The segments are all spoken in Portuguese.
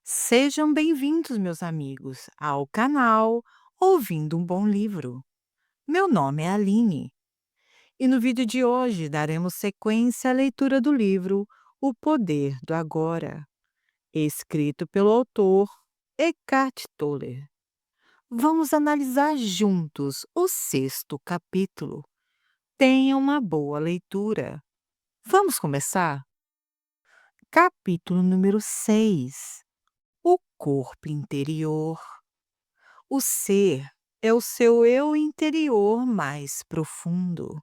Sejam bem-vindos, meus amigos, ao canal Ouvindo um Bom Livro. Meu nome é Aline e no vídeo de hoje daremos sequência à leitura do livro O Poder do Agora, escrito pelo autor Eckhart Tolle. Vamos analisar juntos o sexto capítulo. Tenha uma boa leitura. Vamos começar? Capítulo número 6: O corpo interior. O ser é o seu eu interior mais profundo.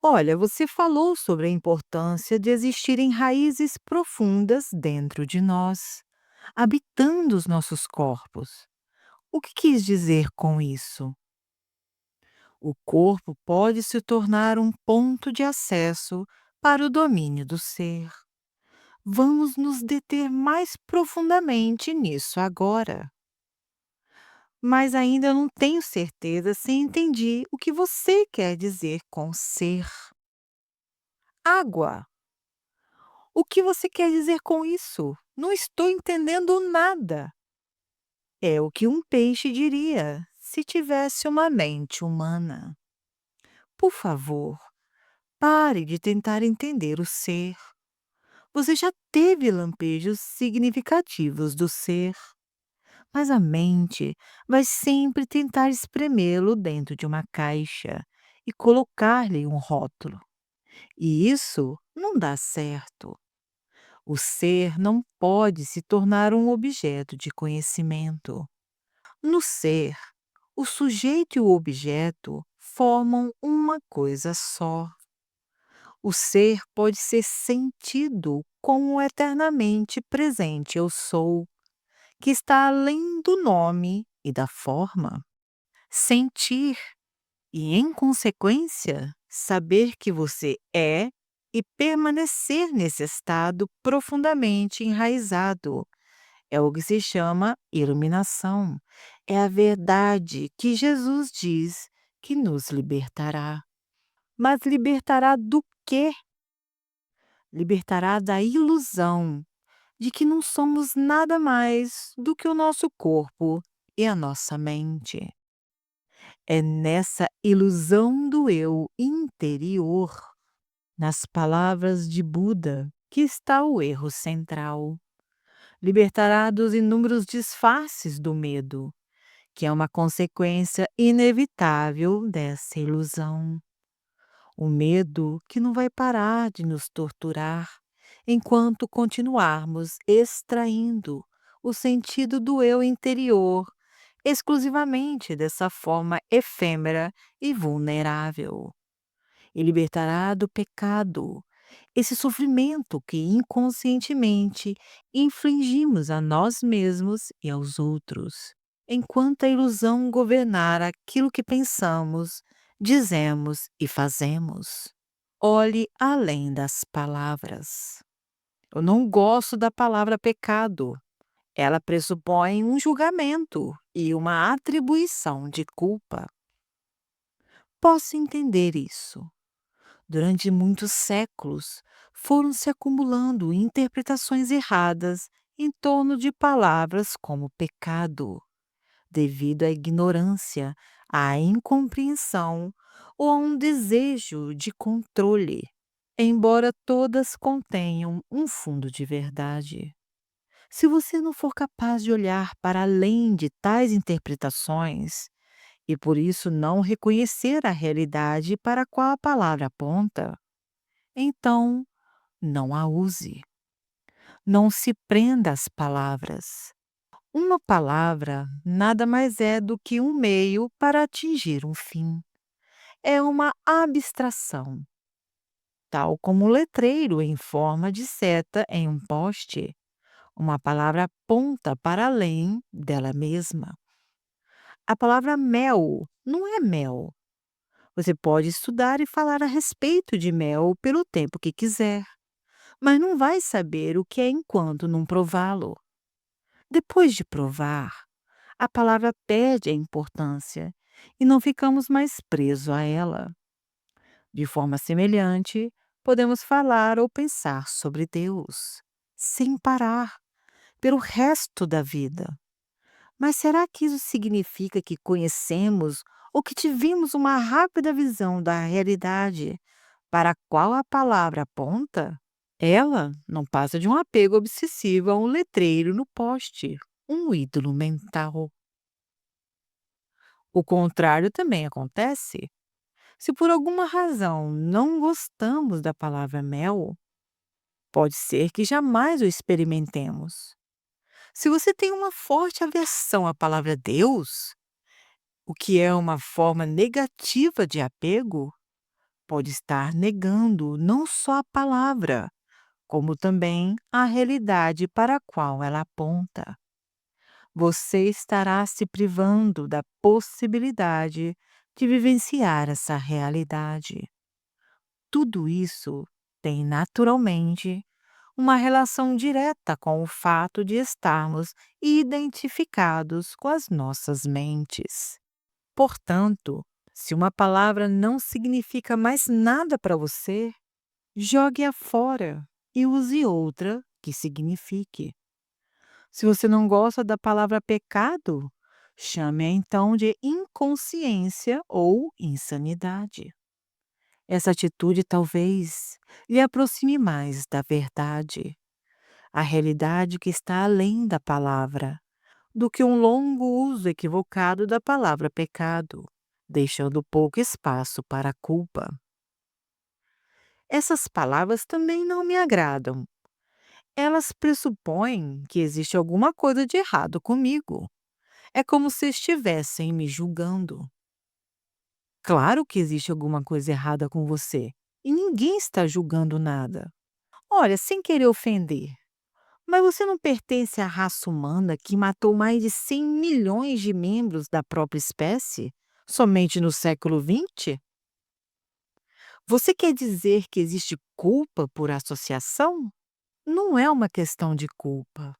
Olha, você falou sobre a importância de existirem raízes profundas dentro de nós, habitando os nossos corpos. O que quis dizer com isso? O corpo pode se tornar um ponto de acesso para o domínio do ser. Vamos nos deter mais profundamente nisso agora. Mas ainda não tenho certeza se entendi o que você quer dizer com ser. Água. O que você quer dizer com isso? Não estou entendendo nada. É o que um peixe diria se tivesse uma mente humana. Por favor, pare de tentar entender o ser. Você já teve lampejos significativos do ser, mas a mente vai sempre tentar espremê-lo dentro de uma caixa e colocar-lhe um rótulo. E isso não dá certo. O ser não pode se tornar um objeto de conhecimento. No ser, o sujeito e o objeto formam uma coisa só. O ser pode ser sentido como o eternamente presente eu sou, que está além do nome e da forma. Sentir e, em consequência, saber que você é e permanecer nesse estado profundamente enraizado. É o que se chama iluminação. É a verdade que Jesus diz que nos libertará. Mas libertará do quê? Libertará da ilusão de que não somos nada mais do que o nosso corpo e a nossa mente. É nessa ilusão do eu interior, nas palavras de Buda, que está o erro central. Libertará dos inúmeros disfarces do medo, que é uma consequência inevitável dessa ilusão. O medo que não vai parar de nos torturar enquanto continuarmos extraindo o sentido do eu interior exclusivamente dessa forma efêmera e vulnerável. E libertará do pecado, esse sofrimento que inconscientemente infligimos a nós mesmos e aos outros, enquanto a ilusão governar aquilo que pensamos, dizemos e fazemos. Olhe além das palavras. Eu não gosto da palavra pecado. Ela pressupõe um julgamento e uma atribuição de culpa. Posso entender isso. Durante muitos séculos, foram se acumulando interpretações erradas em torno de palavras como pecado, devido à ignorância, à incompreensão ou a um desejo de controle, embora todas contenham um fundo de verdade. Se você não for capaz de olhar para além de tais interpretações, e por isso não reconhecer a realidade para a qual a palavra aponta, então não a use. Não se prenda às palavras. Uma palavra nada mais é do que um meio para atingir um fim. É uma abstração, tal como o letreiro em forma de seta em um poste. Uma palavra aponta para além dela mesma. A palavra mel não é mel. Você pode estudar e falar a respeito de mel pelo tempo que quiser, mas não vai saber o que é enquanto não prová-lo. Depois de provar, a palavra perde a importância e não ficamos mais presos a ela. De forma semelhante, podemos falar ou pensar sobre Deus, sem parar, pelo resto da vida. Mas será que isso significa que conhecemos ou que tivemos uma rápida visão da realidade para a qual a palavra aponta? Ela não passa de um apego obsessivo a um letreiro no poste, um ídolo mental. O contrário também acontece. Se por alguma razão não gostamos da palavra mel, pode ser que jamais o experimentemos. Se você tem uma forte aversão à palavra Deus, o que é uma forma negativa de apego, pode estar negando não só a palavra, como também a realidade para a qual ela aponta. Você estará se privando da possibilidade de vivenciar essa realidade. Tudo isso tem naturalmente uma relação direta com o fato de estarmos identificados com as nossas mentes. Portanto, se uma palavra não significa mais nada para você, jogue-a fora e use outra que signifique. Se você não gosta da palavra pecado, chame-a então de inconsciência ou insanidade. Essa atitude talvez lhe aproxime mais da verdade, a realidade que está além da palavra, do que um longo uso equivocado da palavra pecado, deixando pouco espaço para a culpa. Essas palavras também não me agradam. Elas pressupõem que existe alguma coisa de errado comigo. É como se estivessem me julgando. Claro que existe alguma coisa errada com você. E ninguém está julgando nada. Olha, sem querer ofender, mas você não pertence à raça humana que matou mais de 100 milhões de membros da própria espécie somente no século XX? Você quer dizer que existe culpa por associação? Não é uma questão de culpa,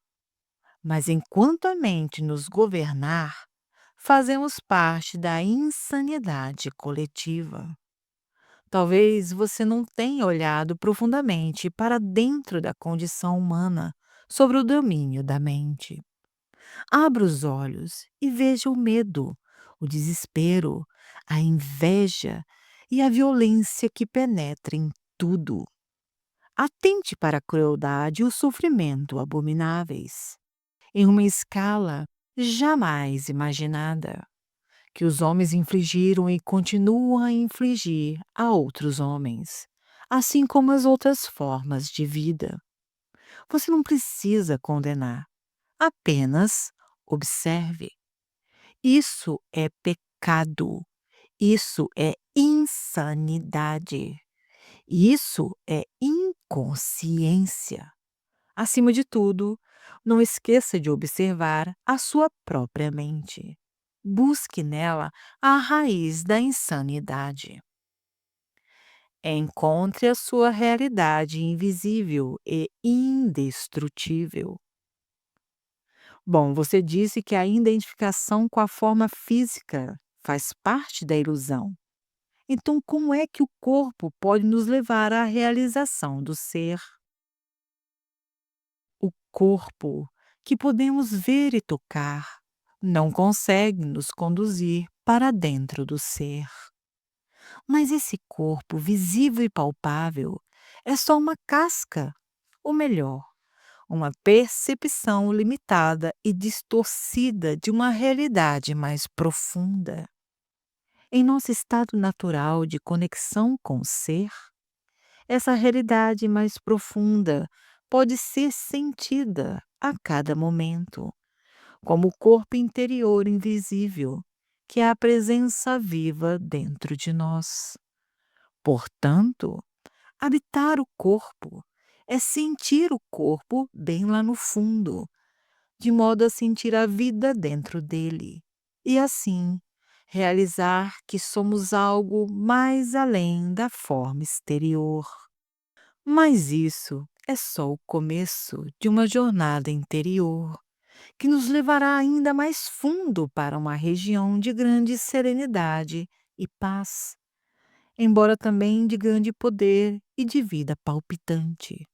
mas enquanto a mente nos governar, fazemos parte da insanidade coletiva. Talvez você não tenha olhado profundamente para dentro da condição humana sobre o domínio da mente. Abra os olhos e veja o medo, o desespero, a inveja e a violência que penetra em tudo. Atente para a crueldade e o sofrimento abomináveis, em uma escala jamais imaginada, que os homens infligiram e continuam a infligir a outros homens, assim como as outras formas de vida. Você não precisa condenar, apenas observe. Isso é pecado, isso é insanidade, isso é inconsciência. Acima de tudo, não esqueça de observar a sua própria mente. Busque nela a raiz da insanidade. Encontre a sua realidade invisível e indestrutível. Bom, você disse que a identificação com a forma física faz parte da ilusão. Então, como é que o corpo pode nos levar à realização do ser? O corpo, que podemos ver e tocar, não consegue nos conduzir para dentro do ser. Mas esse corpo visível e palpável é só uma casca, ou melhor, uma percepção limitada e distorcida de uma realidade mais profunda. Em nosso estado natural de conexão com o ser, essa realidade mais profunda pode ser sentida a cada momento, como o corpo interior invisível, que é a presença viva dentro de nós. Portanto, habitar o corpo é sentir o corpo bem lá no fundo, de modo a sentir a vida dentro dele, e assim realizar que somos algo mais além da forma exterior. Mas isso é só o começo de uma jornada interior que nos levará ainda mais fundo para uma região de grande serenidade e paz, embora também de grande poder e de vida palpitante.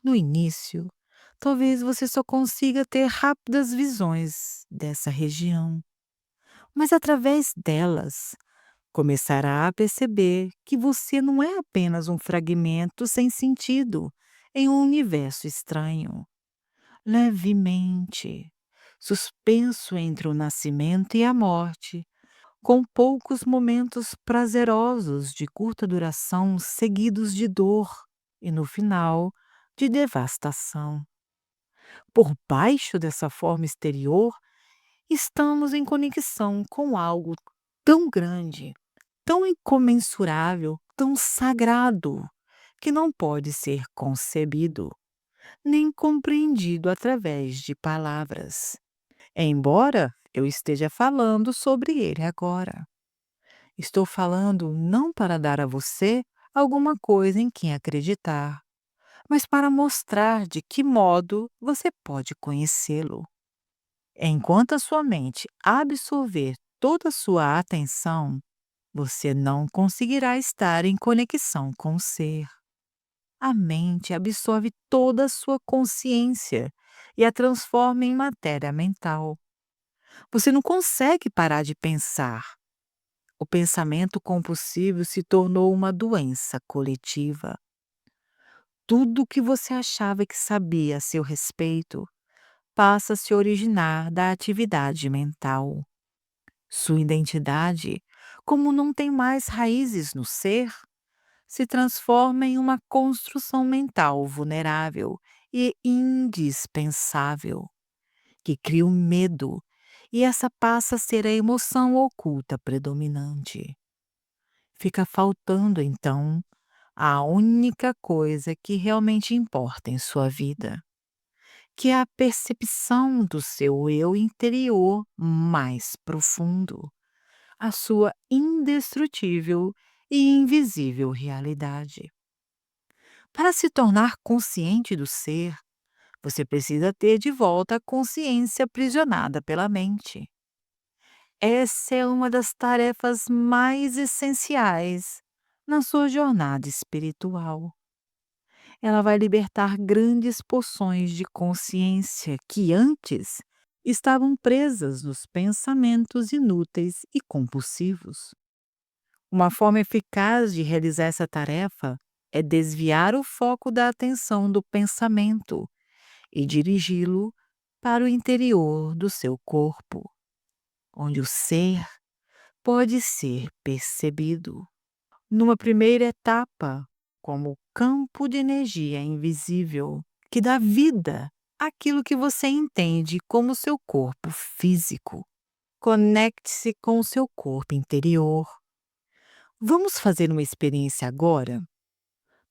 No início, Talvez você só consiga ter rápidas visões dessa região, mas através delas começará a perceber que você não é apenas um fragmento sem sentido em um universo estranho, levemente, suspenso entre o nascimento e a morte, com poucos momentos prazerosos de curta duração seguidos de dor e, no final, de devastação. Por baixo dessa forma exterior, estamos em conexão com algo tão grande, tão incomensurável, tão sagrado, que não pode ser concebido, nem compreendido através de palavras. Embora eu esteja falando sobre ele agora. Estou falando não para dar a você alguma coisa em quem acreditar, mas para mostrar de que modo você pode conhecê-lo. Enquanto a sua mente absorver toda a sua atenção, você não conseguirá estar em conexão com o ser. A mente absorve toda a sua consciência e a transforma em matéria mental. Você não consegue parar de pensar. O pensamento compulsivo se tornou uma doença coletiva. Tudo o que você achava que sabia a seu respeito passa a se originar da atividade mental. Sua identidade, como não tem mais raízes no ser, se transforma em uma construção mental vulnerável e indispensável, que cria o medo, e essa passa a ser a emoção oculta predominante. Fica faltando, então, a única coisa que realmente importa em sua vida, que é a percepção do seu eu interior mais profundo, a sua indestrutível e invisível realidade. Para se tornar consciente do ser, você precisa ter de volta a consciência aprisionada pela mente. Essa é uma das tarefas mais essenciais na sua jornada espiritual. Ela vai libertar grandes porções de consciência que antes estavam presas nos pensamentos inúteis e compulsivos. Uma forma eficaz de realizar essa tarefa é desviar o foco da atenção do pensamento e dirigi-lo para o interior do seu corpo, onde o ser pode ser percebido. Numa primeira etapa, como campo de energia invisível que dá vida àquilo que você entende como seu corpo físico. Conecte-se com o seu corpo interior. Vamos fazer uma experiência agora?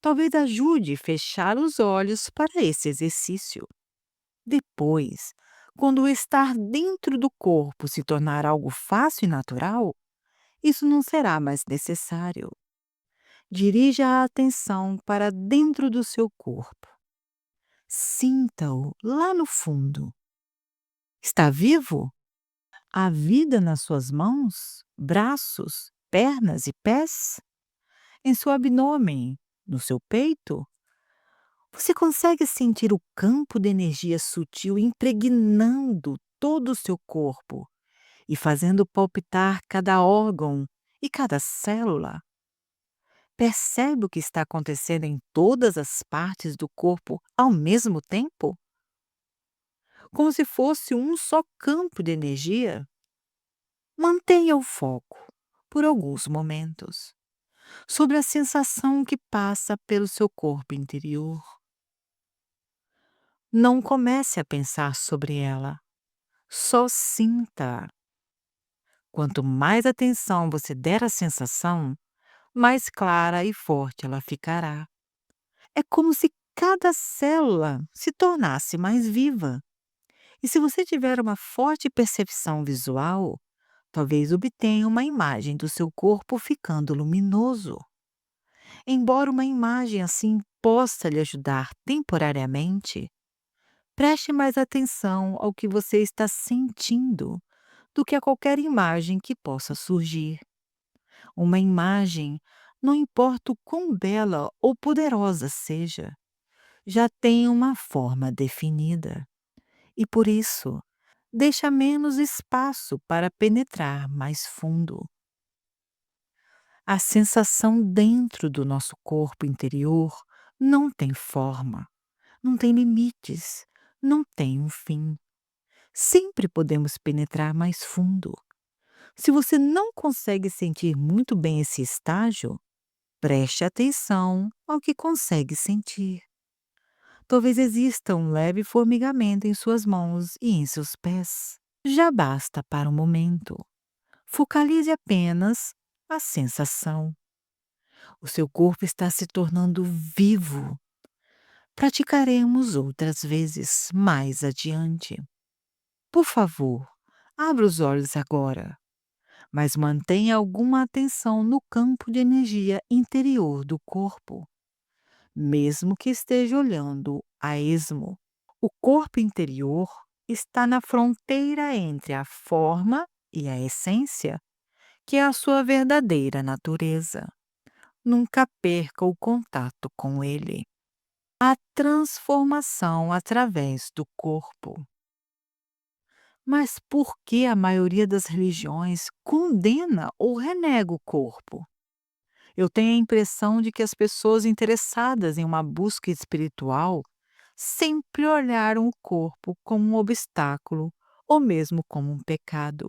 Talvez ajude a fechar os olhos para esse exercício. Depois, quando o estar dentro do corpo se tornar algo fácil e natural, isso não será mais necessário. Dirija a atenção para dentro do seu corpo. Sinta-o lá no fundo. Está vivo? Há vida nas suas mãos, braços, pernas e pés? Em seu abdômen, no seu peito? Você consegue sentir o campo de energia sutil impregnando todo o seu corpo e fazendo palpitar cada órgão e cada célula? Percebe o que está acontecendo em todas as partes do corpo ao mesmo tempo? Como se fosse um só campo de energia? Mantenha o foco, por alguns momentos, sobre a sensação que passa pelo seu corpo interior. Não comece a pensar sobre ela, só sinta. Quanto mais atenção você der à sensação, mais clara e forte ela ficará. É como se cada célula se tornasse mais viva. E se você tiver uma forte percepção visual, talvez obtenha uma imagem do seu corpo ficando luminoso. Embora uma imagem assim possa lhe ajudar temporariamente, preste mais atenção ao que você está sentindo do que a qualquer imagem que possa surgir. Uma imagem, não importa o quão bela ou poderosa seja, já tem uma forma definida e, por isso, deixa menos espaço para penetrar mais fundo. A sensação dentro do nosso corpo interior não tem forma, não tem limites, não tem um fim. Sempre podemos penetrar mais fundo. Se você não consegue sentir muito bem esse estágio, preste atenção ao que consegue sentir. Talvez exista um leve formigamento em suas mãos e em seus pés. Já basta para o momento. Focalize apenas a sensação. O seu corpo está se tornando vivo. Praticaremos outras vezes mais adiante. Por favor, abra os olhos agora, mas mantenha alguma atenção no campo de energia interior do corpo, mesmo que esteja olhando a esmo. O corpo interior está na fronteira entre a forma e a essência, que é a sua verdadeira natureza. Nunca perca o contato com ele. A transformação através do corpo. Mas por que a maioria das religiões condena ou renega o corpo? Eu tenho a impressão de que as pessoas interessadas em uma busca espiritual sempre olharam o corpo como um obstáculo ou mesmo como um pecado.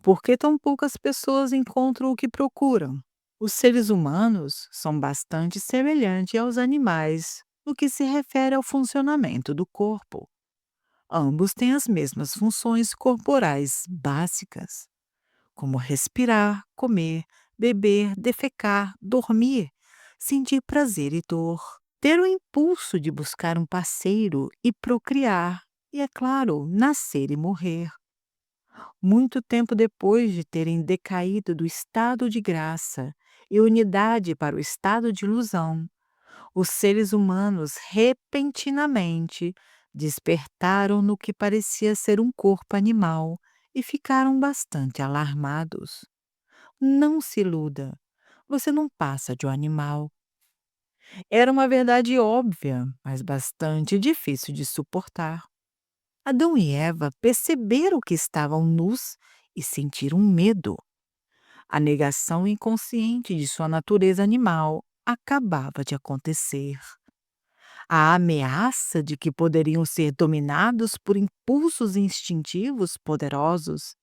Por que tão poucas pessoas encontram o que procuram? Os seres humanos são bastante semelhantes aos animais no que se refere ao funcionamento do corpo. Ambos têm as mesmas funções corporais básicas, como respirar, comer, beber, defecar, dormir, sentir prazer e dor, ter o impulso de buscar um parceiro e procriar, e, é claro, nascer e morrer. Muito tempo depois de terem decaído do estado de graça e unidade para o estado de ilusão, os seres humanos repentinamente despertaram no que parecia ser um corpo animal e ficaram bastante alarmados. Não se iluda, você não passa de um animal. Era uma verdade óbvia, mas bastante difícil de suportar. Adão e Eva perceberam que estavam nus e sentiram medo. A negação inconsciente de sua natureza animal acabava de acontecer. A ameaça de que poderiam ser dominados por impulsos instintivos poderosos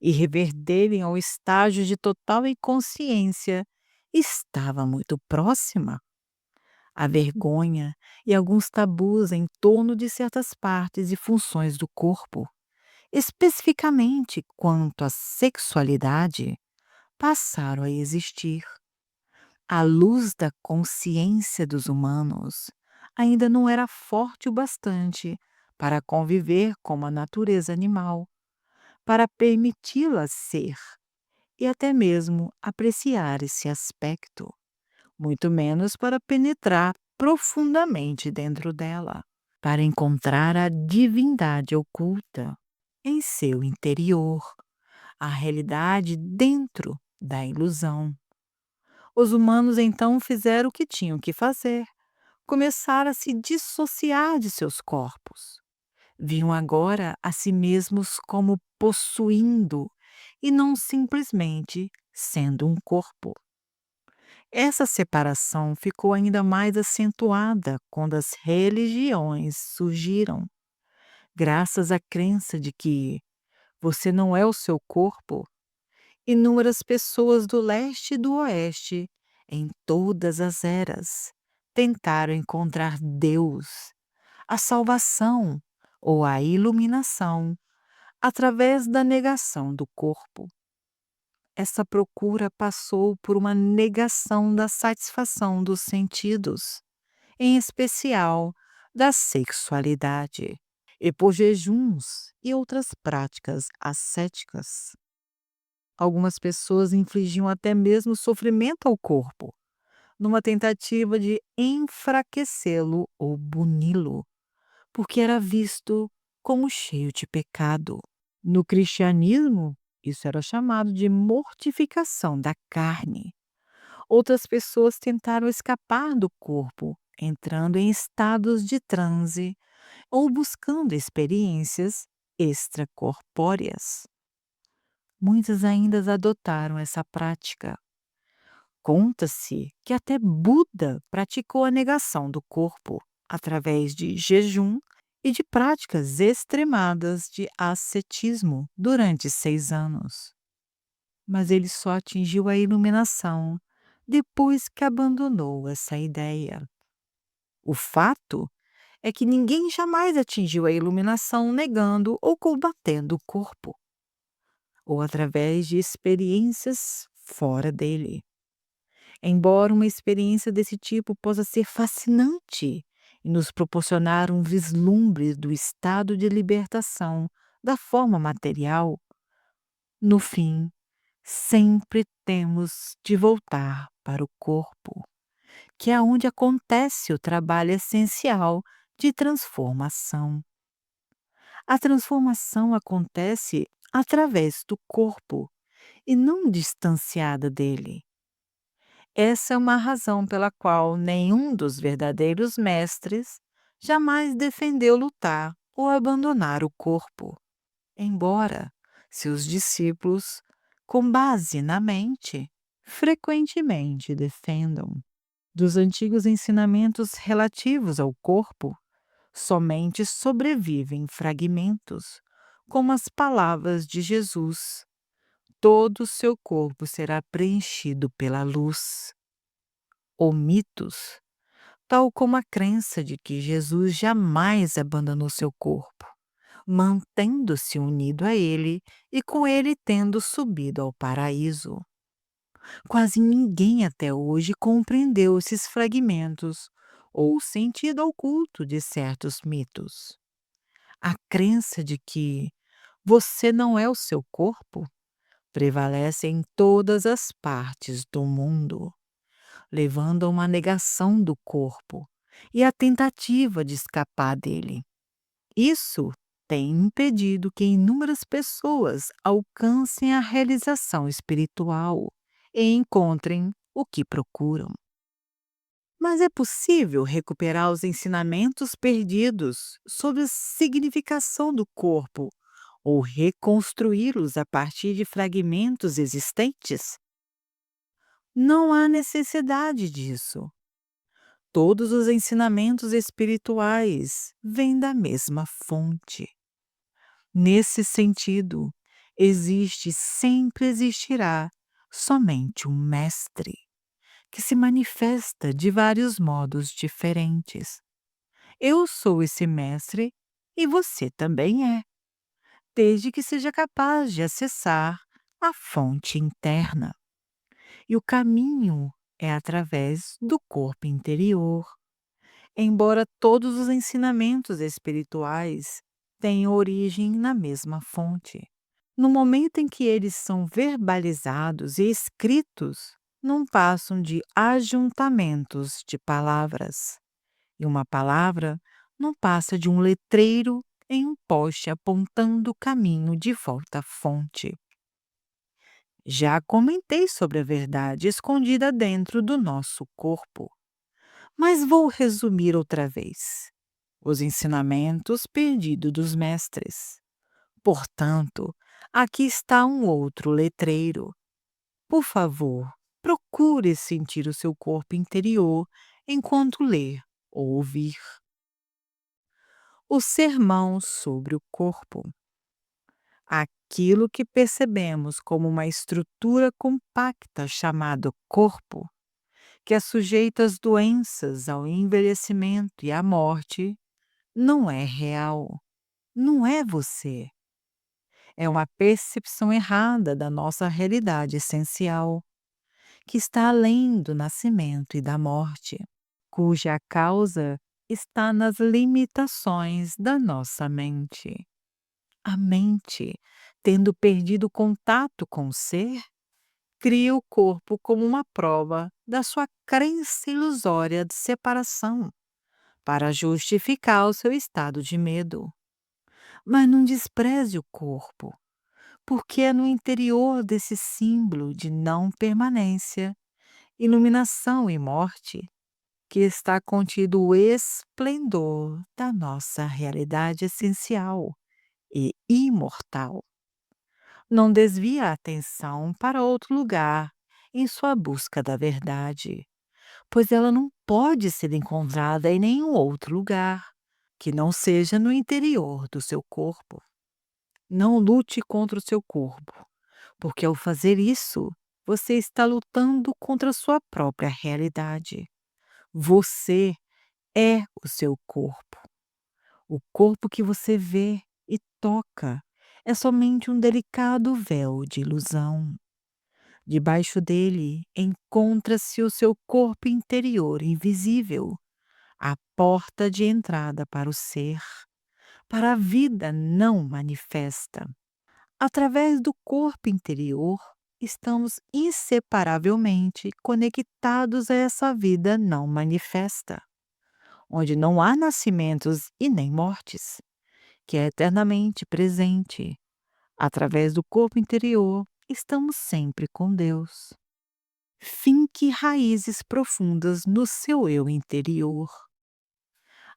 e reverterem ao estágio de total inconsciência estava muito próxima. A vergonha e alguns tabus em torno de certas partes e funções do corpo, especificamente quanto à sexualidade, passaram a existir. A luz da consciência dos humanos ainda não era forte o bastante para conviver com a natureza animal, para permiti-la ser e até mesmo apreciar esse aspecto, muito menos para penetrar profundamente dentro dela, para encontrar a divindade oculta em seu interior, a realidade dentro da ilusão. Os humanos então fizeram o que tinham que fazer. Começaram a se dissociar de seus corpos. Viam agora a si mesmos como possuindo e não simplesmente sendo um corpo. Essa separação ficou ainda mais acentuada quando as religiões surgiram, graças à crença de que você não é o seu corpo. Inúmeras pessoas do leste e do oeste, em todas as eras, tentaram encontrar Deus, a salvação ou a iluminação através da negação do corpo. Essa procura passou por uma negação da satisfação dos sentidos, em especial da sexualidade, e por jejuns e outras práticas ascéticas. Algumas pessoas infligiam até mesmo sofrimento ao corpo, numa tentativa de enfraquecê-lo ou buni-lo, porque era visto como cheio de pecado. No cristianismo, isso era chamado de mortificação da carne. Outras pessoas tentaram escapar do corpo entrando em estados de transe ou buscando experiências extracorpóreas. Muitas ainda adotaram essa prática. Conta-se que até Buda praticou a negação do corpo através de jejum e de práticas extremadas de ascetismo durante 6 anos. Mas ele só atingiu a iluminação depois que abandonou essa ideia. O fato é que ninguém jamais atingiu a iluminação negando ou combatendo o corpo, ou através de experiências fora dele. Embora uma experiência desse tipo possa ser fascinante e nos proporcionar um vislumbre do estado de libertação da forma material, no fim, sempre temos de voltar para o corpo, que é onde acontece o trabalho essencial de transformação. A transformação acontece através do corpo e não distanciada dele. Essa é uma razão pela qual nenhum dos verdadeiros mestres jamais defendeu lutar ou abandonar o corpo, embora seus discípulos, com base na mente, frequentemente defendam. Dos antigos ensinamentos relativos ao corpo, somente sobrevivem fragmentos, como as palavras de Jesus: todo o seu corpo será preenchido pela luz. Ou mitos, tal como a crença de que Jesus jamais abandonou seu corpo, mantendo-se unido a ele e com ele tendo subido ao paraíso. Quase ninguém até hoje compreendeu esses fragmentos ou o sentido oculto de certos mitos. A crença de que você não é o seu corpo prevalece em todas as partes do mundo, levando a uma negação do corpo e a tentativa de escapar dele. Isso tem impedido que inúmeras pessoas alcancem a realização espiritual e encontrem o que procuram. Mas é possível recuperar os ensinamentos perdidos sobre a significação do corpo ou reconstruí-los a partir de fragmentos existentes? Não há necessidade disso. Todos os ensinamentos espirituais vêm da mesma fonte. Nesse sentido, existe e sempre existirá somente um mestre, que se manifesta de vários modos diferentes. Eu sou esse mestre e você também é, desde que seja capaz de acessar a fonte interna. E o caminho é através do corpo interior. Embora todos os ensinamentos espirituais tenham origem na mesma fonte, no momento em que eles são verbalizados e escritos, não passam de ajuntamentos de palavras. E uma palavra não passa de um letreiro em um poste apontando o caminho de volta à fonte. Já comentei sobre a verdade escondida dentro do nosso corpo, mas vou resumir outra vez. Os ensinamentos perdidos dos mestres. Portanto, aqui está um outro letreiro. Por favor, procure sentir o seu corpo interior enquanto lê ou ouvir. O sermão sobre o corpo. Aquilo que percebemos como uma estrutura compacta chamada corpo, que é sujeita às doenças, ao envelhecimento e à morte, não é real. Não é você. É uma percepção errada da nossa realidade essencial, que está além do nascimento e da morte, cuja causa está nas limitações da nossa mente. A mente, tendo perdido o contato com o ser, cria o corpo como uma prova da sua crença ilusória de separação, para justificar o seu estado de medo. Mas não despreze o corpo, porque é no interior desse símbolo de não permanência, iluminação e morte que está contido o esplendor da nossa realidade essencial e imortal. Não desvie a atenção para outro lugar em sua busca da verdade, pois ela não pode ser encontrada em nenhum outro lugar que não seja no interior do seu corpo. Não lute contra o seu corpo, porque ao fazer isso, você está lutando contra a sua própria realidade. Você é o seu corpo. O corpo que você vê e toca é somente um delicado véu de ilusão. Debaixo dele encontra-se o seu corpo interior invisível, a porta de entrada para o ser, para a vida não manifesta. Através do corpo interior, estamos inseparavelmente conectados a essa vida não manifesta, onde não há nascimentos e nem mortes, que é eternamente presente. Através do corpo interior, estamos sempre com Deus. Finque raízes profundas no seu eu interior.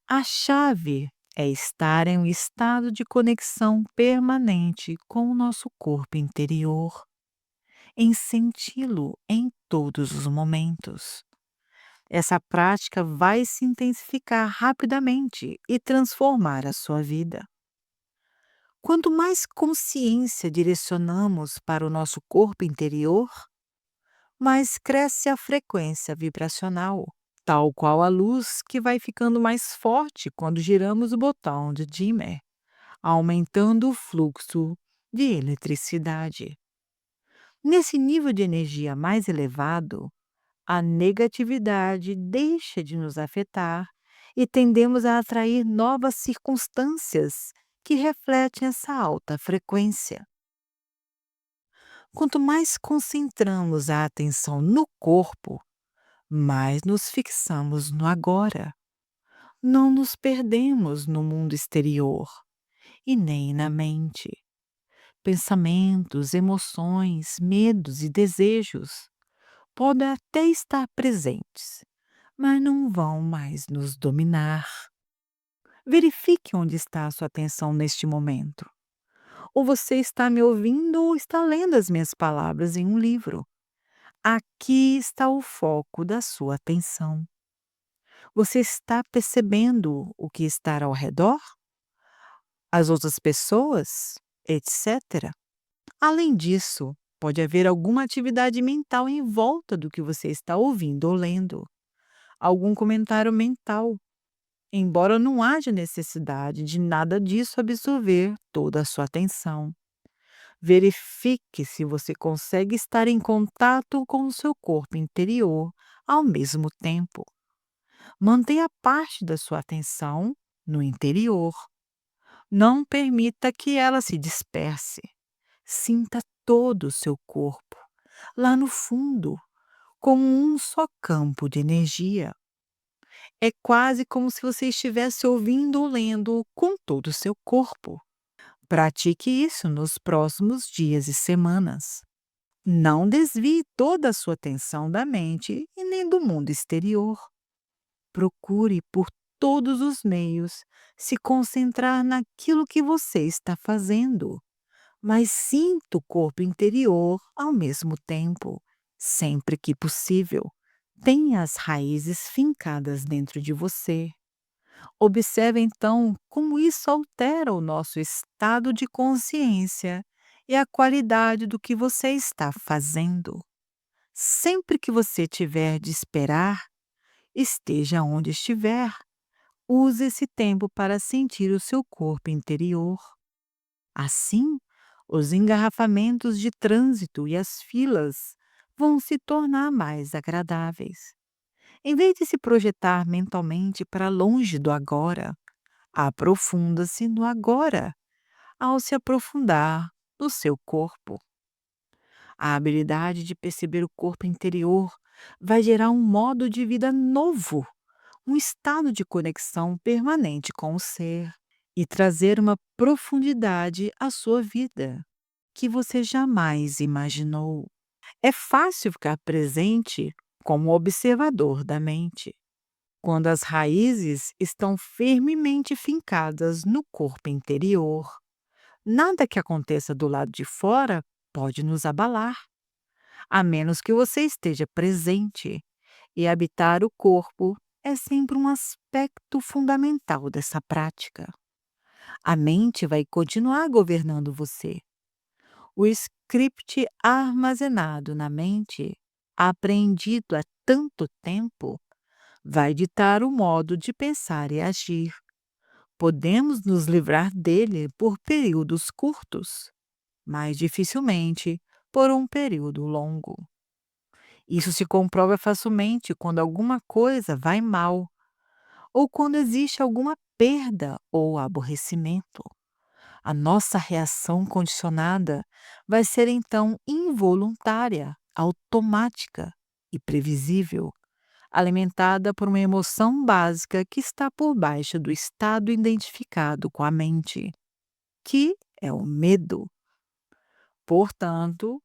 A chave é estar em um estado de conexão permanente com o nosso corpo interior, em senti-lo em todos os momentos. Essa prática vai se intensificar rapidamente e transformar a sua vida. Quanto mais consciência direcionamos para o nosso corpo interior, mais cresce a frequência vibracional, tal qual a luz que vai ficando mais forte quando giramos o botão de dimmer, aumentando o fluxo de eletricidade. Nesse nível de energia mais elevado, a negatividade deixa de nos afetar e tendemos a atrair novas circunstâncias que refletem essa alta frequência. Quanto mais concentramos a atenção no corpo, mais nos fixamos no agora. Não nos perdemos no mundo exterior e nem na mente. Pensamentos, emoções, medos e desejos podem até estar presentes, mas não vão mais nos dominar. Verifique onde está a sua atenção neste momento. Ou você está me ouvindo ou está lendo as minhas palavras em um livro. Aqui está o foco da sua atenção. Você está percebendo o que está ao redor? As outras pessoas, etc. Além disso, pode haver alguma atividade mental em volta do que você está ouvindo ou lendo. Algum comentário mental, embora não haja necessidade de nada disso absorver toda a sua atenção. Verifique se você consegue estar em contato com o seu corpo interior ao mesmo tempo. Mantenha parte da sua atenção no interior. Não permita que ela se disperse. Sinta todo o seu corpo, lá no fundo, como um só campo de energia. É quase como se você estivesse ouvindo ou lendo com todo o seu corpo. Pratique isso nos próximos dias e semanas. Não desvie toda a sua atenção da mente e nem do mundo exterior. Procure por todos os meios se concentrar naquilo que você está fazendo, mas sinta o corpo interior ao mesmo tempo, sempre que possível. Tenha as raízes fincadas dentro de você. Observe então como isso altera o nosso estado de consciência e a qualidade do que você está fazendo. Sempre que você tiver de esperar, esteja onde estiver. Use esse tempo para sentir o seu corpo interior. Assim, os engarrafamentos de trânsito e as filas vão se tornar mais agradáveis. Em vez de se projetar mentalmente para longe do agora, aprofunda-se no agora, ao se aprofundar no seu corpo. A habilidade de perceber o corpo interior vai gerar um modo de vida novo, um estado de conexão permanente com o ser e trazer uma profundidade à sua vida que você jamais imaginou. É fácil ficar presente como observador da mente, Quando as raízes estão firmemente fincadas no corpo interior, nada que aconteça do lado de fora pode nos abalar, a menos que você esteja presente. E habitar o corpo é sempre um aspecto fundamental dessa prática. A mente vai continuar governando você. O script armazenado na mente, aprendido há tanto tempo, vai ditar o modo de pensar e agir. Podemos nos livrar dele por períodos curtos, mas dificilmente por um período longo. Isso se comprova facilmente quando alguma coisa vai mal ou quando existe alguma perda ou aborrecimento. A nossa reação condicionada vai ser então involuntária, automática e previsível, alimentada por uma emoção básica que está por baixo do estado identificado com a mente, que é o medo. Portanto,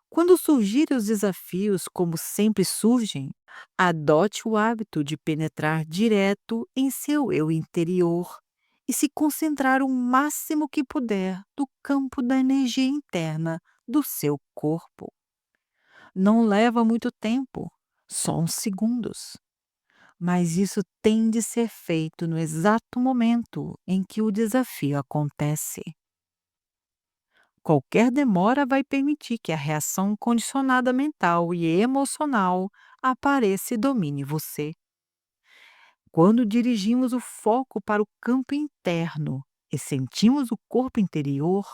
quando surgirem os desafios, como sempre surgem, adote o hábito de penetrar direto em seu eu interior e se concentrar o máximo que puder no campo da energia interna do seu corpo. Não leva muito tempo, só uns segundos. Mas isso tem de ser feito no exato momento em que o desafio acontece. Qualquer demora vai permitir que a reação condicionada mental e emocional apareça e domine você. Quando dirigimos o foco para o campo interno e sentimos o corpo interior,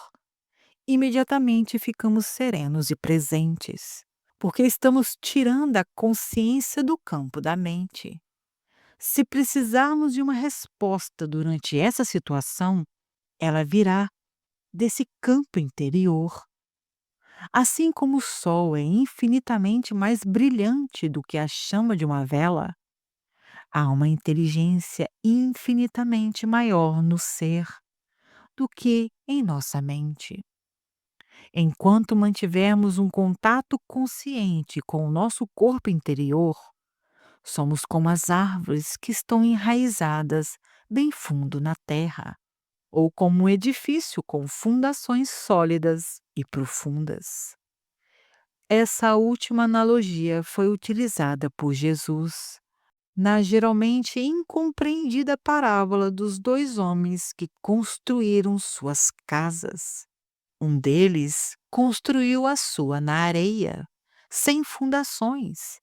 imediatamente ficamos serenos e presentes, porque estamos tirando a consciência do campo da mente. Se precisarmos de uma resposta durante essa situação, ela virá desse campo interior. Assim como o sol é infinitamente mais brilhante do que a chama de uma vela, há uma inteligência infinitamente maior no ser do que em nossa mente. Enquanto mantivermos um contato consciente com o nosso corpo interior, somos como as árvores que estão enraizadas bem fundo na terra, ou como um edifício com fundações sólidas e profundas. Essa última analogia foi utilizada por Jesus na geralmente incompreendida parábola dos dois homens que construíram suas casas. Um deles construiu a sua na areia, sem fundações,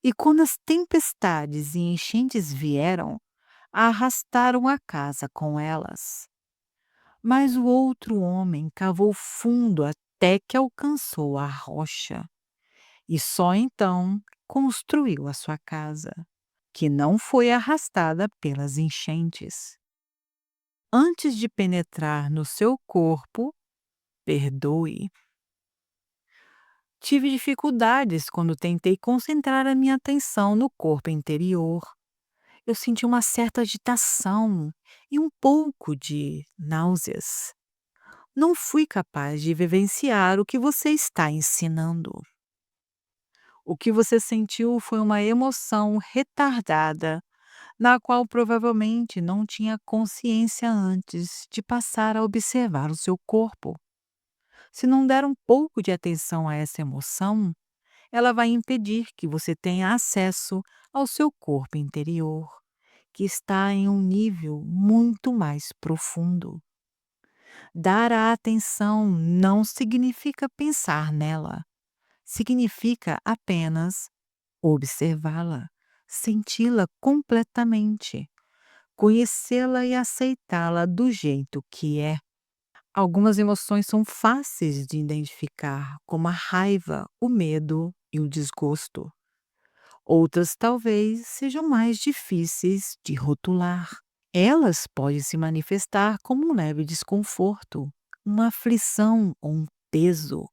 e quando as tempestades e enchentes vieram, arrastaram a casa com elas. Mas o outro homem cavou fundo até que alcançou a rocha e só então construiu a sua casa, que não foi arrastada pelas enchentes. Antes de penetrar no seu corpo, perdoe. Tive dificuldades quando tentei concentrar a minha atenção no corpo interior. Eu senti uma certa agitação e um pouco de náuseas. Não fui capaz de vivenciar o que você está ensinando. O que você sentiu foi uma emoção retardada, na qual provavelmente não tinha consciência antes de passar a observar o seu corpo. Se não der um pouco de atenção a essa emoção, ela vai impedir que você tenha acesso ao seu corpo interior, que está em um nível muito mais profundo. Dar a atenção não significa pensar nela, significa apenas observá-la, senti-la completamente, conhecê-la e aceitá-la do jeito que é. Algumas emoções são fáceis de identificar, como a raiva, o medo e o desgosto. Outras talvez sejam mais difíceis de rotular. Elas podem se manifestar como um leve desconforto, uma aflição ou um peso,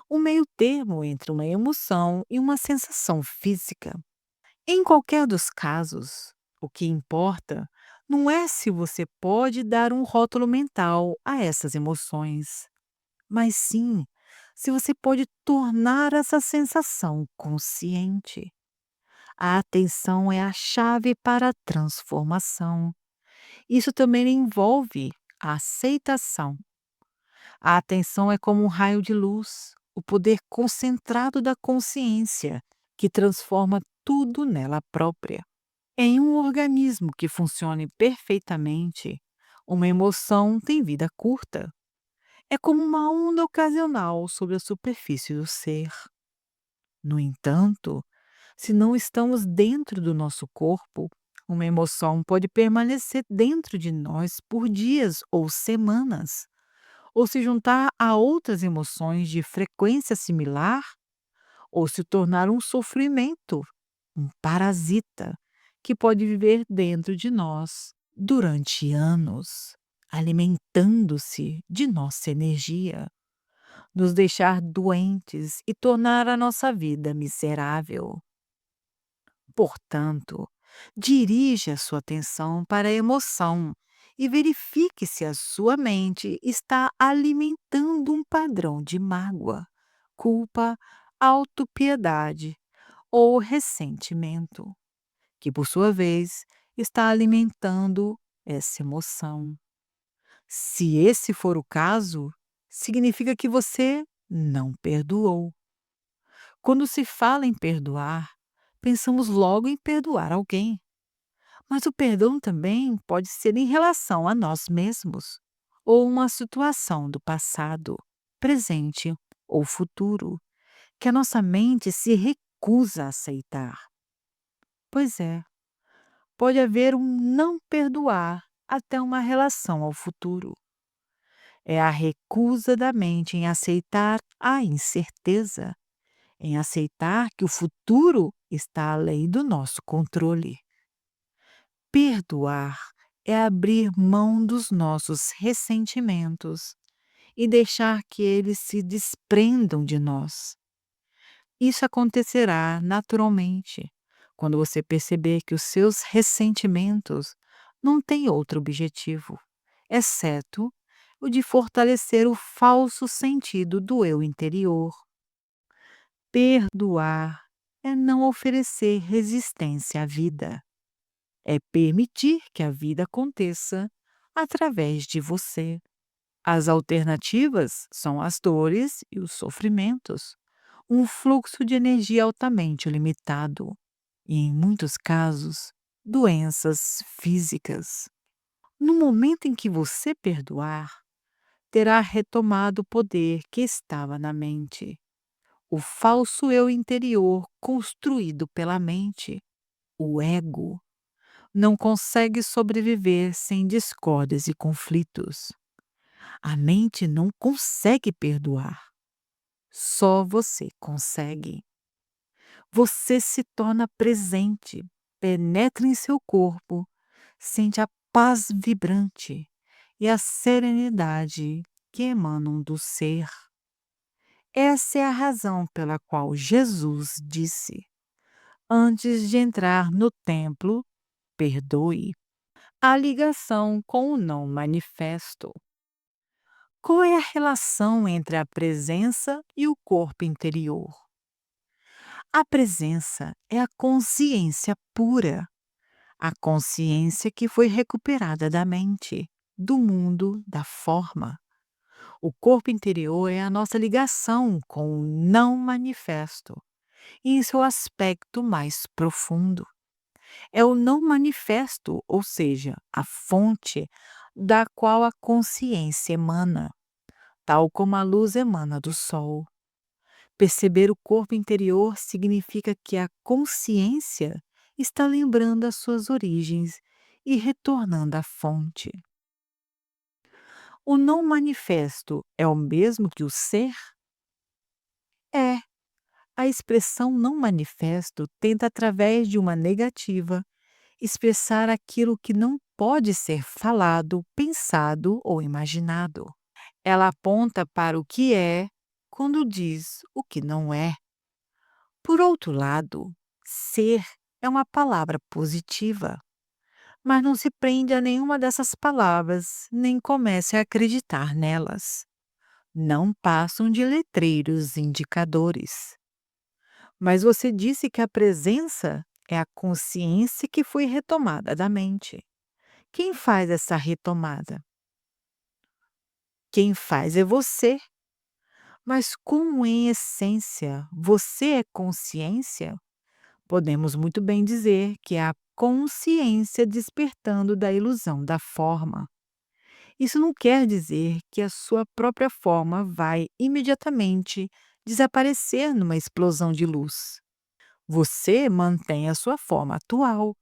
um meio termo entre uma emoção e uma sensação física. Em qualquer dos casos, o que importa não é se você pode dar um rótulo mental a essas emoções, mas sim se você pode tornar essa sensação consciente. A atenção é a chave para a transformação. Isso também envolve a aceitação. A atenção é como um raio de luz, o poder concentrado da consciência, que transforma tudo nela própria. Em um organismo que funcione perfeitamente, uma emoção tem vida curta. É como uma onda ocasional sobre a superfície do ser. No entanto, se não estamos dentro do nosso corpo, uma emoção pode permanecer dentro de nós por dias ou semanas, ou se juntar a outras emoções de frequência similar, ou se tornar um sofrimento, um parasita, que pode viver dentro de nós durante anos, alimentando-se de nossa energia, nos deixar doentes e tornar a nossa vida miserável. Portanto, dirija sua atenção para a emoção e verifique se a sua mente está alimentando um padrão de mágoa, culpa, autopiedade ou ressentimento, que por sua vez está alimentando essa emoção. Se esse for o caso, significa que você não perdoou. Quando se fala em perdoar, pensamos logo em perdoar alguém. Mas o perdão também pode ser em relação a nós mesmos, ou uma situação do passado, presente ou futuro, que a nossa mente se recusa a aceitar. Pois é, pode haver um não perdoar até uma relação ao futuro. É a recusa da mente em aceitar a incerteza, em aceitar que o futuro está além do nosso controle. Perdoar é abrir mão dos nossos ressentimentos e deixar que eles se desprendam de nós. Isso acontecerá naturalmente quando você perceber que os seus ressentimentos não têm outro objetivo, exceto o de fortalecer o falso sentido do eu interior. Perdoar é não oferecer resistência à vida. É permitir que a vida aconteça através de você. As alternativas são as dores e os sofrimentos, um fluxo de energia altamente limitado e, em muitos casos, doenças físicas. No momento em que você perdoar, terá retomado o poder que estava na mente. O falso eu interior construído pela mente, o ego, não consegue sobreviver sem discórdias e conflitos. A mente não consegue perdoar. Só você consegue. Você se torna presente, penetra em seu corpo, sente a paz vibrante e a serenidade que emanam do ser. Essa é a razão pela qual Jesus disse: antes de entrar no templo, perdoe. A ligação com o não manifesto. Qual é a relação entre a presença e o corpo interior? A presença é a consciência pura, a consciência que foi recuperada da mente, do mundo, da forma. O corpo interior é a nossa ligação com o não manifesto, em seu aspecto mais profundo. É o não manifesto, ou seja, a fonte da qual a consciência emana, tal como a luz emana do sol. Perceber o corpo interior significa que a consciência está lembrando as suas origens e retornando à fonte. O não manifesto é o mesmo que o ser? É. A expressão não manifesto tenta, através de uma negativa, expressar aquilo que não pode ser falado, pensado ou imaginado. Ela aponta para o que é quando diz o que não é. Por outro lado, ser é uma palavra positiva, mas não se prende a nenhuma dessas palavras, nem comece a acreditar nelas. Não passam de letreiros indicadores. Mas você disse que a presença é a consciência que foi retomada da mente. Quem faz essa retomada? Quem faz é você. Mas como em essência você é consciência, podemos muito bem dizer que é a consciência despertando da ilusão da forma. Isso não quer dizer que a sua própria forma vai imediatamente desaparecer numa explosão de luz. Você mantém a sua forma atual,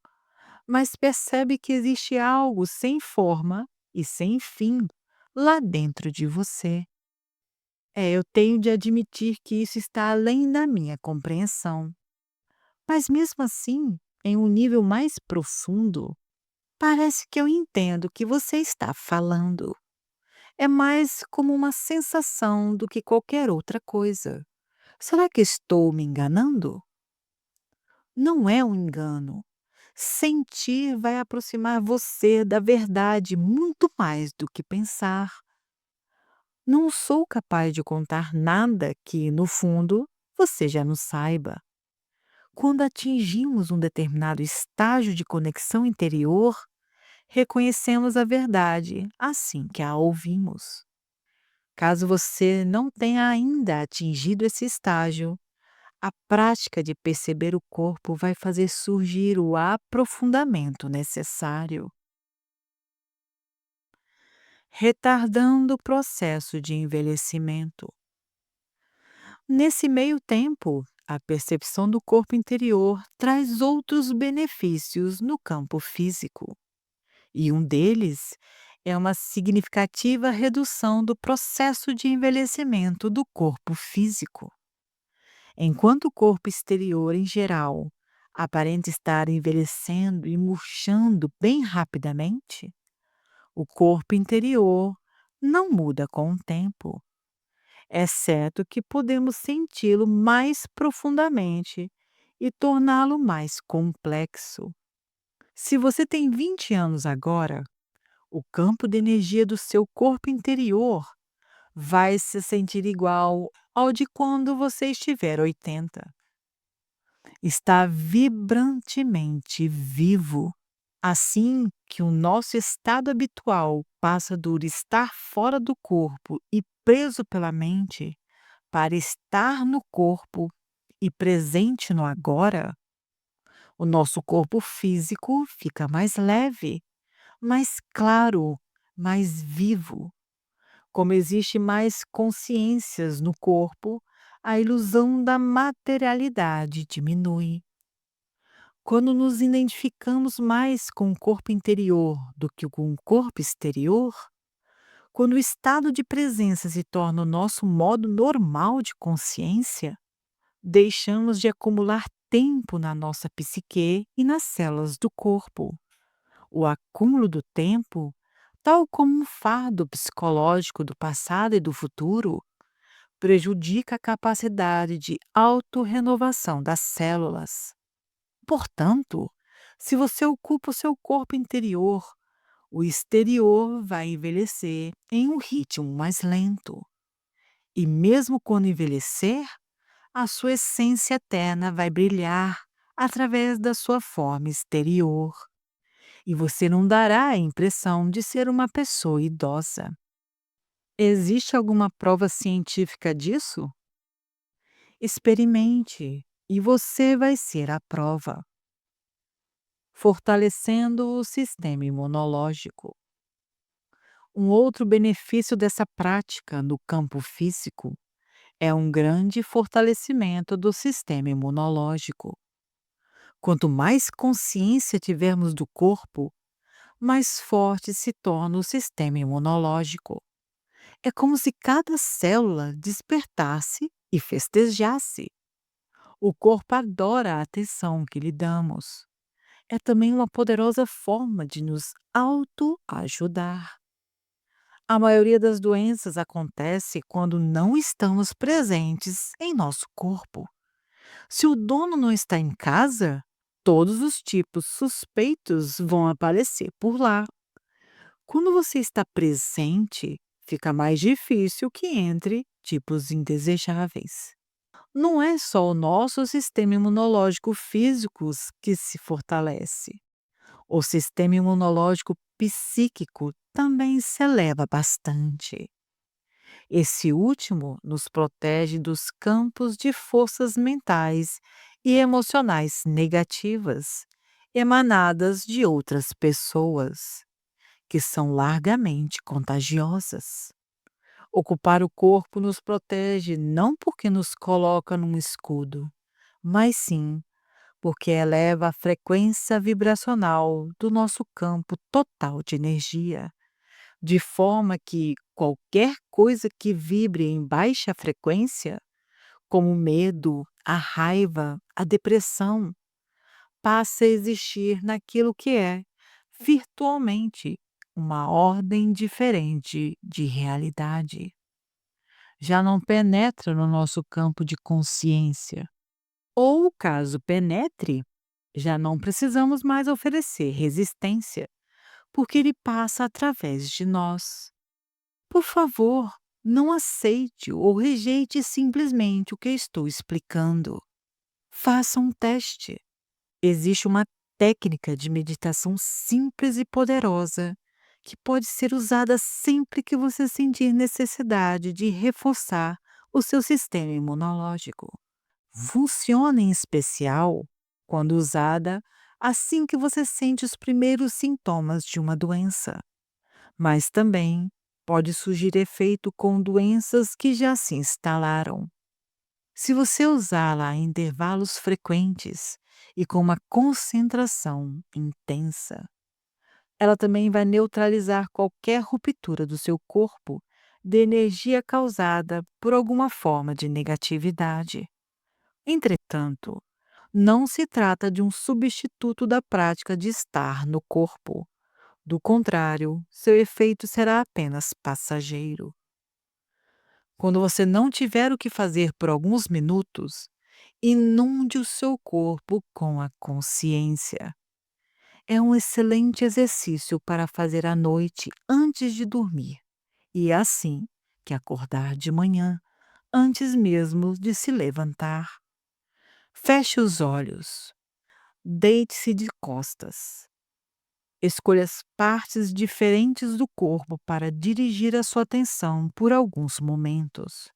mas percebe que existe algo sem forma e sem fim lá dentro de você. Eu tenho de admitir que isso está além da minha compreensão. Mas mesmo assim, em um nível mais profundo, parece que eu entendo o que você está falando. É mais como uma sensação do que qualquer outra coisa. Será que estou me enganando? Não é um engano. Sentir vai aproximar você da verdade muito mais do que pensar. Não sou capaz de contar nada que, no fundo, você já não saiba. Quando atingimos um determinado estágio de conexão interior, reconhecemos a verdade assim que a ouvimos. Caso você não tenha ainda atingido esse estágio, a prática de perceber o corpo vai fazer surgir o aprofundamento necessário, retardando o processo de envelhecimento. Nesse meio tempo, a percepção do corpo interior traz outros benefícios no campo físico, e um deles é uma significativa redução do processo de envelhecimento do corpo físico. Enquanto o corpo exterior, em geral, aparenta estar envelhecendo e murchando bem rapidamente, o corpo interior não muda com o tempo, exceto que podemos senti-lo mais profundamente e torná-lo mais complexo. Se você tem 20 anos agora, o campo de energia do seu corpo interior vai se sentir igual ao de quando você estiver 80. Está vibrantemente vivo. Assim que o nosso estado habitual passa do estar fora do corpo e preso pela mente para estar no corpo e presente no agora, o nosso corpo físico fica mais leve, mais claro, mais vivo. Como existe mais consciências no corpo, a ilusão da materialidade diminui. Quando nos identificamos mais com o corpo interior do que com o corpo exterior, quando o estado de presença se torna o nosso modo normal de consciência, deixamos de acumular tempo na nossa psique e nas células do corpo. O acúmulo do tempo, tal como um fardo psicológico do passado e do futuro, prejudica a capacidade de autorrenovação das células. Portanto, se você ocupa o seu corpo interior, o exterior vai envelhecer em um ritmo mais lento. E mesmo quando envelhecer, a sua essência eterna vai brilhar através da sua forma exterior. E você não dará a impressão de ser uma pessoa idosa. Existe alguma prova científica disso? Experimente e você vai ser a prova. Fortalecendo o sistema imunológico. Um outro benefício dessa prática no campo físico é um grande fortalecimento do sistema imunológico. Quanto mais consciência tivermos do corpo, mais forte se torna o sistema imunológico. É como se cada célula despertasse e festejasse. O corpo adora a atenção que lhe damos. É também uma poderosa forma de nos autoajudar. A maioria das doenças acontece quando não estamos presentes em nosso corpo. Se o dono não está em casa, todos os tipos suspeitos vão aparecer por lá. Quando você está presente, fica mais difícil que entre tipos indesejáveis. Não é só o nosso sistema imunológico físico que se fortalece. O sistema imunológico psíquico também se eleva bastante. Esse último nos protege dos campos de forças mentais e emocionais negativas emanadas de outras pessoas, que são largamente contagiosas. Ocupar o corpo nos protege não porque nos coloca num escudo, mas sim porque eleva a frequência vibracional do nosso campo total de energia, de forma que qualquer coisa que vibre em baixa frequência, como o medo, a raiva, a depressão, passa a existir naquilo que é, virtualmente, uma ordem diferente de realidade. Já não penetra no nosso campo de consciência. Ou, caso penetre, já não precisamos mais oferecer resistência, porque ele passa através de nós. Por favor, não aceite ou rejeite simplesmente o que estou explicando. Faça um teste. Existe uma técnica de meditação simples e poderosa que pode ser usada sempre que você sentir necessidade de reforçar o seu sistema imunológico. Funciona em especial quando usada assim que você sente os primeiros sintomas de uma doença, mas também pode surgir efeito com doenças que já se instalaram. Se você usá-la em intervalos frequentes e com uma concentração intensa, ela também vai neutralizar qualquer ruptura do seu corpo de energia causada por alguma forma de negatividade. Entretanto, não se trata de um substituto da prática de estar no corpo. Do contrário, seu efeito será apenas passageiro. Quando você não tiver o que fazer por alguns minutos, inunde o seu corpo com a consciência. É um excelente exercício para fazer à noite antes de dormir e assim que acordar de manhã, antes mesmo de se levantar. Feche os olhos. Deite-se de costas. Escolha as partes diferentes do corpo para dirigir a sua atenção por alguns momentos,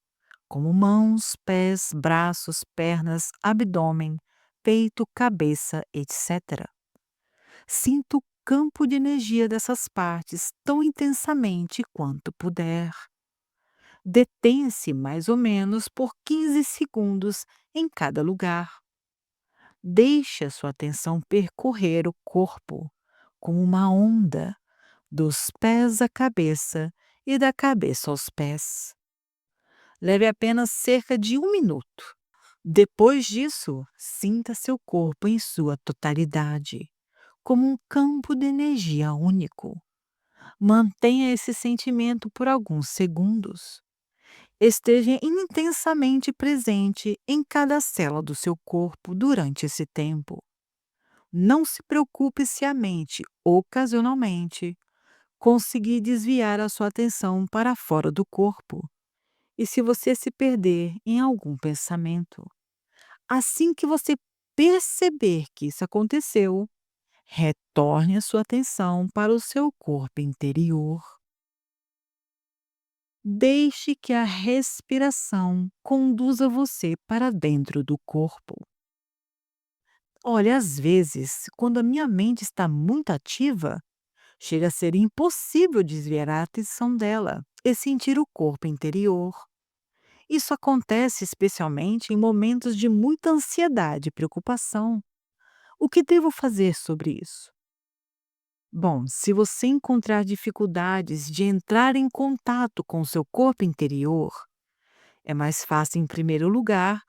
como mãos, pés, braços, pernas, abdômen, peito, cabeça, etc. Sinta o campo de energia dessas partes tão intensamente quanto puder. Detenha-se mais ou menos por 15 segundos em cada lugar. Deixe a sua atenção percorrer o corpo como uma onda, dos pés à cabeça e da cabeça aos pés. Leve apenas cerca de 1 minuto. Depois disso, sinta seu corpo em sua totalidade, como um campo de energia único. Mantenha esse sentimento por alguns segundos. Esteja intensamente presente em cada célula do seu corpo durante esse tempo. Não se preocupe se a mente, ocasionalmente, conseguir desviar a sua atenção para fora do corpo e se você se perder em algum pensamento. Assim que você perceber que isso aconteceu, retorne a sua atenção para o seu corpo interior. Deixe que a respiração conduza você para dentro do corpo. Olha, às vezes, quando a minha mente está muito ativa, chega a ser impossível desviar a atenção dela e sentir o corpo interior. Isso acontece especialmente em momentos de muita ansiedade e preocupação. O que devo fazer sobre isso? Bom, se você encontrar dificuldades de entrar em contato com o seu corpo interior, é mais fácil, em primeiro lugar,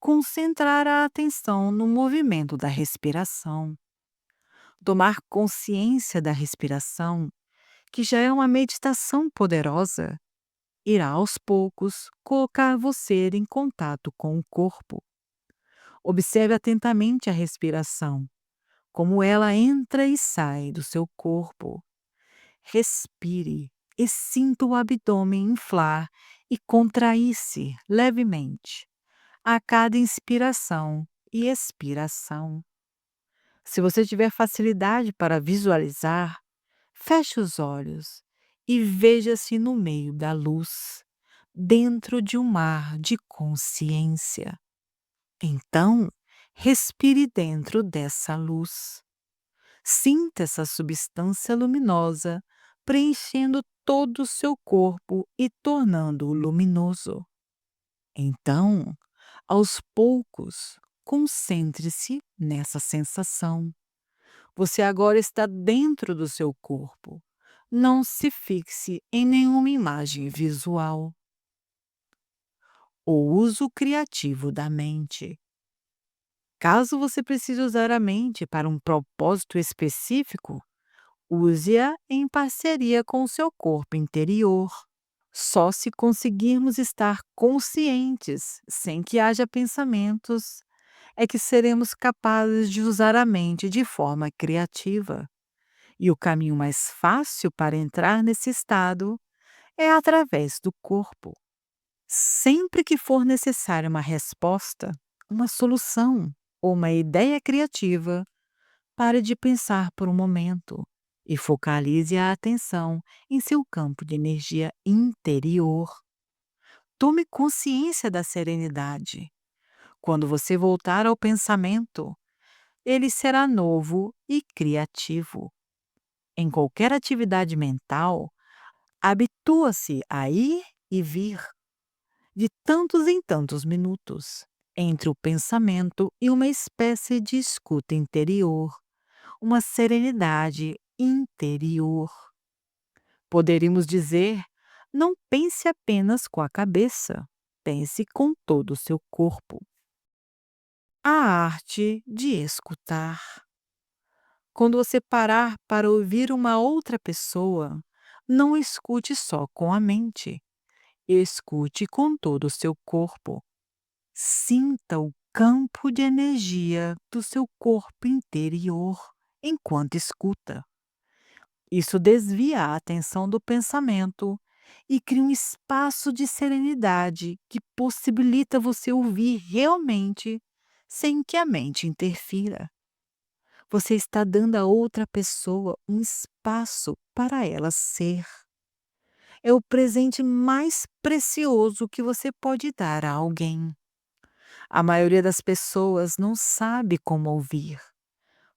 concentrar a atenção no movimento da respiração. Tomar consciência da respiração, que já é uma meditação poderosa, irá aos poucos colocar você em contato com o corpo. Observe atentamente a respiração, como ela entra e sai do seu corpo. Respire e sinta o abdômen inflar e contrair-se levemente, a cada inspiração e expiração. Se você tiver facilidade para visualizar, feche os olhos e veja-se no meio da luz, dentro de um mar de consciência. Então, respire dentro dessa luz. Sinta essa substância luminosa preenchendo todo o seu corpo e tornando-o luminoso. Então, aos poucos, concentre-se nessa sensação. Você agora está dentro do seu corpo. Não se fixe em nenhuma imagem visual. O uso criativo da mente. Caso você precise usar a mente para um propósito específico, use-a em parceria com o seu corpo interior. Só se conseguirmos estar conscientes, sem que haja pensamentos, é que seremos capazes de usar a mente de forma criativa. E o caminho mais fácil para entrar nesse estado é através do corpo. Sempre que for necessária uma resposta, uma solução ou uma ideia criativa, pare de pensar por um momento e focalize a atenção em seu campo de energia interior. Tome consciência da serenidade. Quando você voltar ao pensamento, ele será novo e criativo. Em qualquer atividade mental, habitua-se a ir e vir, de tantos em tantos minutos, entre o pensamento e uma espécie de escuta interior, uma serenidade interior. Poderíamos dizer: não pense apenas com a cabeça, pense com todo o seu corpo. A arte de escutar. Quando você parar para ouvir uma outra pessoa, não escute só com a mente, escute com todo o seu corpo. Sinta o campo de energia do seu corpo interior enquanto escuta. Isso desvia a atenção do pensamento e cria um espaço de serenidade que possibilita você ouvir realmente sem que a mente interfira. Você está dando a outra pessoa um espaço para ela ser. É o presente mais precioso que você pode dar a alguém. A maioria das pessoas não sabe como ouvir,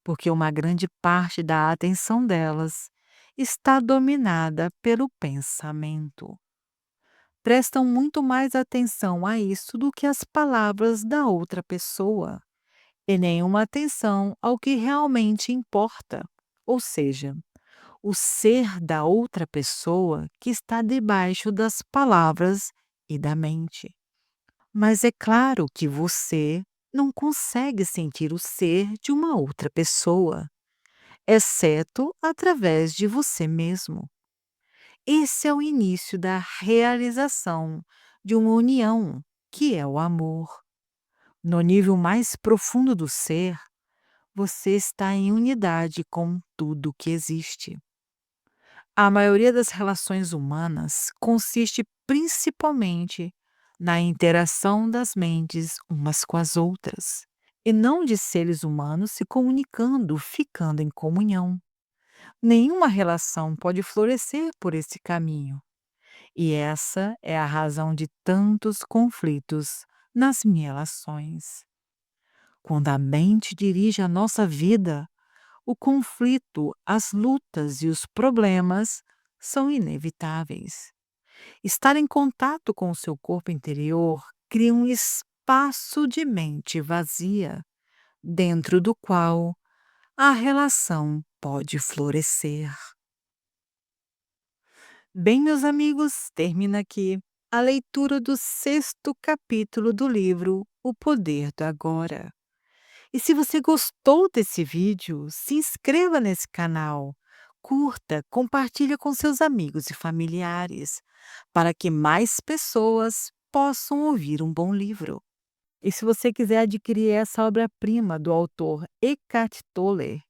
porque uma grande parte da atenção delas está dominada pelo pensamento. Prestam muito mais atenção a isso do que às palavras da outra pessoa, e nenhuma atenção ao que realmente importa, ou seja, o ser da outra pessoa que está debaixo das palavras e da mente. Mas é claro que você não consegue sentir o ser de uma outra pessoa, exceto através de você mesmo. Esse é o início da realização de uma união, que é o amor. No nível mais profundo do ser, você está em unidade com tudo que existe. A maioria das relações humanas consiste principalmente na interação das mentes umas com as outras, e não de seres humanos se comunicando, ficando em comunhão. Nenhuma relação pode florescer por esse caminho, e essa é a razão de tantos conflitos nas relações. Quando a mente dirige a nossa vida, o conflito, as lutas e os problemas são inevitáveis. Estar em contato com o seu corpo interior cria um espaço de mente vazia, dentro do qual a relação pode florescer. Bem, meus amigos, termina aqui a leitura do sexto capítulo do livro O Poder do Agora. E se você gostou desse vídeo, se inscreva nesse canal, curta, compartilhe com seus amigos e familiares, para que mais pessoas possam ouvir um bom livro. E se você quiser adquirir essa obra-prima do autor Eckhart Tolle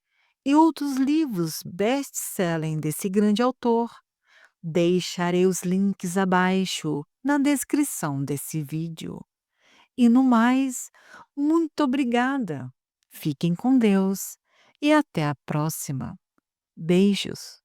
e outros livros best-selling desse grande autor, deixarei os links abaixo na descrição desse vídeo. E no mais, muito obrigada. Fiquem com Deus e até a próxima. Beijos.